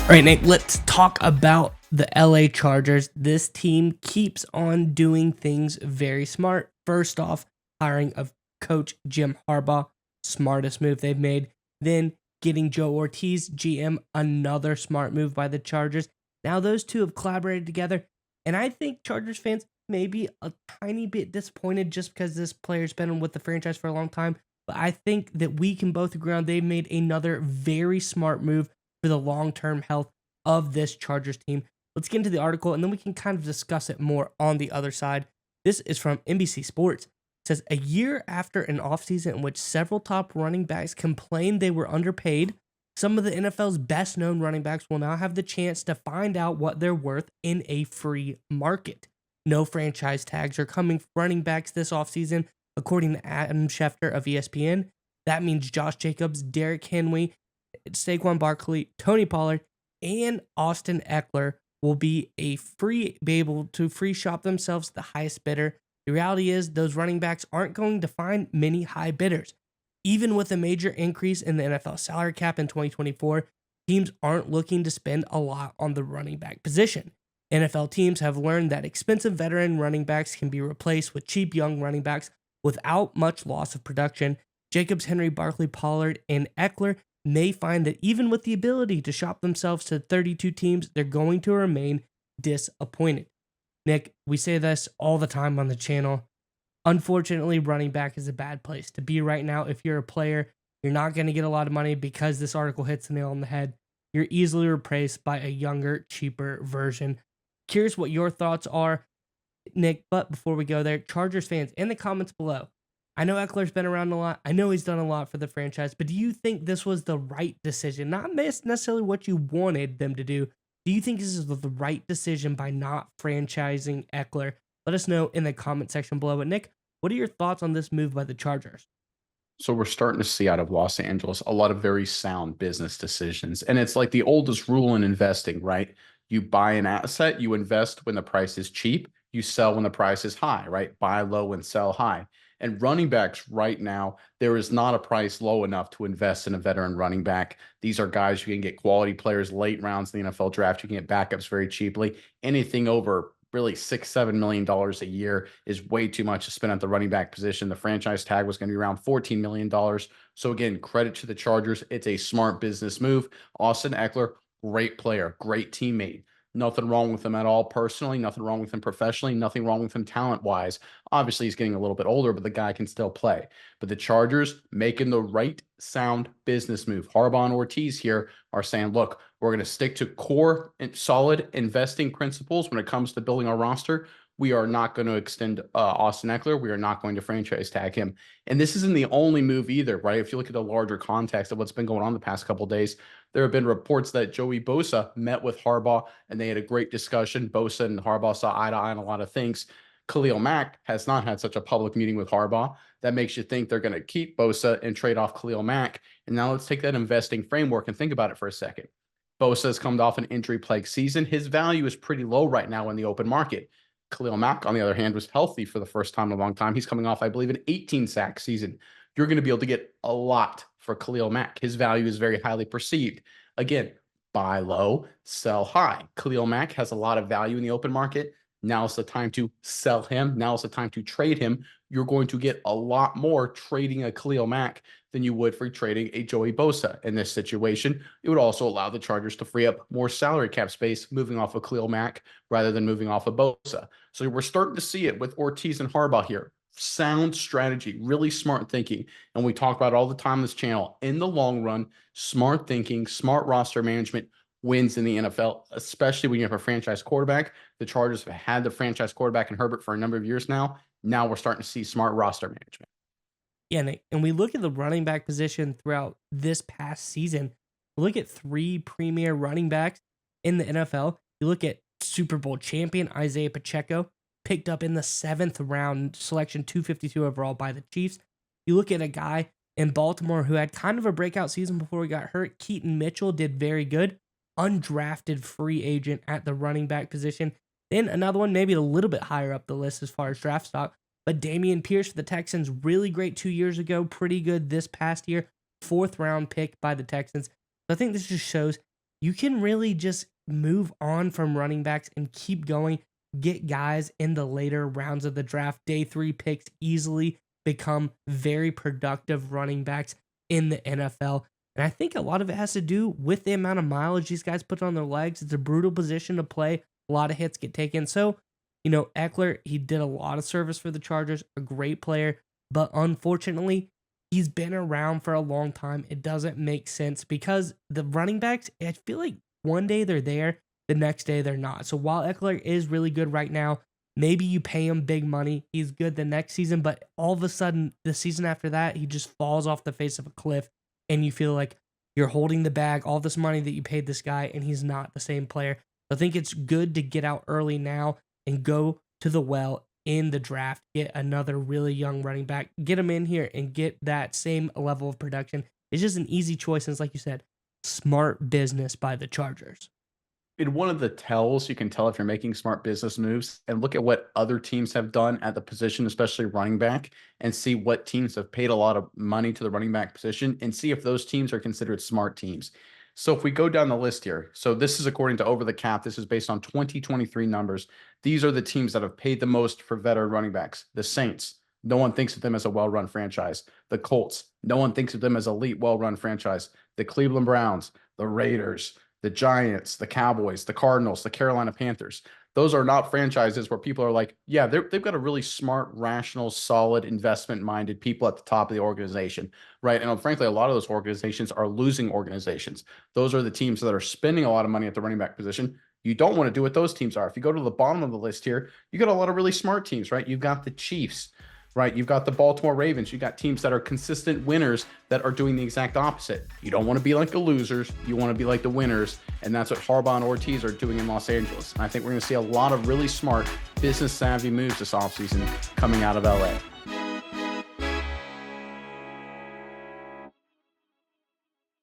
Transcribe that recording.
All right, Nick, let's talk about the LA Chargers. This team keeps on doing things very smart. First off, hiring of coach Jim Harbaugh, smartest move they've made. Then getting Joe Ortiz, GM, another smart move by the Chargers. Now those two have collaborated together, and I think Chargers fans may be a tiny bit disappointed just because this player's been with the franchise for a long time. But I think that we can both agree on they've made another very smart move for the long-term health of this Chargers team. Let's get into the article, and then we can kind of discuss it more on the other side. This is from NBC Sports. It says, a year after an offseason in which several top running backs complained they were underpaid, some of the NFL's best-known running backs will now have the chance to find out what they're worth in a free market. No franchise tags are coming for running backs this offseason, according to Adam Schefter of ESPN. That means Josh Jacobs, Derrick Henry, Saquon Barkley, Tony Pollard, and Austin Ekeler will be able to free shop themselves the highest bidder. The reality is those running backs aren't going to find many high bidders. Even with a major increase in the NFL salary cap in 2024, teams aren't looking to spend a lot on the running back position. NFL teams have learned that expensive veteran running backs can be replaced with cheap young running backs without much loss of production. Jacobs, Henry, Barkley, Pollard, and Ekeler may find that even with the ability to shop themselves to 32 teams, they're going to remain disappointed. Nick, we say this all the time on the channel. Unfortunately, running back is a bad place to be right now. If you're a player, you're not going to get a lot of money because this article hits the nail on the head. You're easily replaced by a younger, cheaper version. Curious what your thoughts are, Nick, but before we go there, Chargers fans, in the comments below, I know Eckler's been around a lot. I know he's done a lot for the franchise, but do you think this was the right decision? Not necessarily what you wanted them to do. Do you think this is the right decision by not franchising Ekeler? Let us know in the comment section below. But Nick, what are your thoughts on this move by the Chargers? So we're starting to see out of Los Angeles a lot of very sound business decisions. And it's like the oldest rule in investing, right? You buy an asset, you invest when the price is cheap, you sell when the price is high, right? Buy low and sell high. And running backs right now, there is not a price low enough to invest in a veteran running back. These are guys you can get quality players late rounds in the NFL draft. You can get backups very cheaply. Anything over really $6-7 million a year is way too much to spend at the running back position. The franchise tag was going to be around $14 million. So again, credit to the Chargers. It's a smart business move. Austin Ekeler, great player, great teammate. Nothing wrong with him at all personally, nothing wrong with him professionally, nothing wrong with him talent-wise. Obviously, he's getting a little bit older, but the guy can still play. But the Chargers making the right sound business move. Harbaugh and Ortiz here are saying, look, we're going to stick to core and solid investing principles when it comes to building our roster. We are not going to extend Austin Ekeler. We are not going to franchise tag him. And this isn't the only move either, right? If you look at the larger context of what's been going on the past couple of days, there have been reports that Joey Bosa met with Harbaugh and they had a great discussion. Bosa and Harbaugh saw eye to eye on a lot of things. Khalil Mack has not had such a public meeting with Harbaugh. That makes you think they're going to keep Bosa and trade off Khalil Mack. And now let's take that investing framework and think about it for a second. Bosa has come off an injury-plagued season. His value is pretty low right now in the open market. Khalil Mack, on the other hand, was healthy for the first time in a long time. He's coming off, I believe, an 18-sack season. You're going to be able to get a lot for Khalil Mack. His value is very highly perceived. Again, buy low, sell high. Khalil Mack has a lot of value in the open market. Now's the time to sell him. Now's the time to trade him. You're going to get a lot more trading a Khalil Mack than you would for trading a Joey Bosa in this situation. It would also allow the Chargers to free up more salary cap space moving off of Khalil Mack rather than moving off of Bosa. So we're starting to see it with Ortiz and Harbaugh here. Sound strategy, really smart thinking. And we talk about it all the time on this channel. In the long run, smart thinking, smart roster management wins in the NFL, especially when you have a franchise quarterback. The Chargers have had the franchise quarterback in Herbert for a number of years now. Now we're starting to see smart roster management. Yeah, Nick, and we look at the running back position throughout this past season. We look at three premier running backs in the NFL. You look at Super Bowl champion Isaiah Pacheco, picked up in the 7th round, selection 252 overall by the Chiefs. You look at a guy in Baltimore who had kind of a breakout season before he got hurt. Keaton Mitchell did very good. Undrafted free agent at the running back position. Then another one, maybe a little bit higher up the list as far as draft stock, but Dameon Pierce for the Texans, really great 2 years ago, pretty good this past year. 4th round pick by the Texans. So I think this just shows you can really just move on from running backs and keep going, get guys in the later rounds of the draft. Day 3 picks easily become very productive running backs in the NFL. And I think a lot of it has to do with the amount of mileage these guys put on their legs. It's a brutal position to play. A lot of hits get taken. So, Ekeler, he did a lot of service for the Chargers, a great player, but unfortunately, he's been around for a long time. It doesn't make sense because the running backs, I feel like one day they're there, the next day they're not. So while Ekeler is really good right now, maybe you pay him big money. He's good the next season, but all of a sudden, the season after that, he just falls off the face of a cliff, and you feel like you're holding the bag, all this money that you paid this guy, and he's not the same player. I think it's good to get out early now and go to the well in the draft, get another really young running back, get him in here and get that same level of production. It's just an easy choice. And it's like you said, smart business by the Chargers. In one of the tells you can tell if you're making smart business moves and look at what other teams have done at the position, especially running back, and see what teams have paid a lot of money to the running back position and see if those teams are considered smart teams. So if we go down the list here, so this is according to Over the Cap. This is based on 2023 numbers. These are the teams that have paid the most for veteran running backs. The Saints, no one thinks of them as a well-run franchise. The Colts, no one thinks of them as elite, well-run franchise. The Cleveland Browns, the Raiders, the Giants, the Cowboys, the Cardinals, the Carolina Panthers. Those are not franchises where people are like, yeah, they've got a really smart, rational, solid, investment-minded people at the top of the organization, right? And frankly, a lot of those organizations are losing organizations. Those are the teams that are spending a lot of money at the running back position. You don't want to do what those teams are. If you go to the bottom of the list here, you got a lot of really smart teams, right? You've got the Chiefs, right? You've got the Baltimore Ravens. You've got teams that are consistent winners that are doing the exact opposite. You don't want to be like the losers. You want to be like the winners. And that's what Harbaugh and Ortiz are doing in Los Angeles. And I think we're going to see a lot of really smart, business-savvy moves this offseason coming out of LA.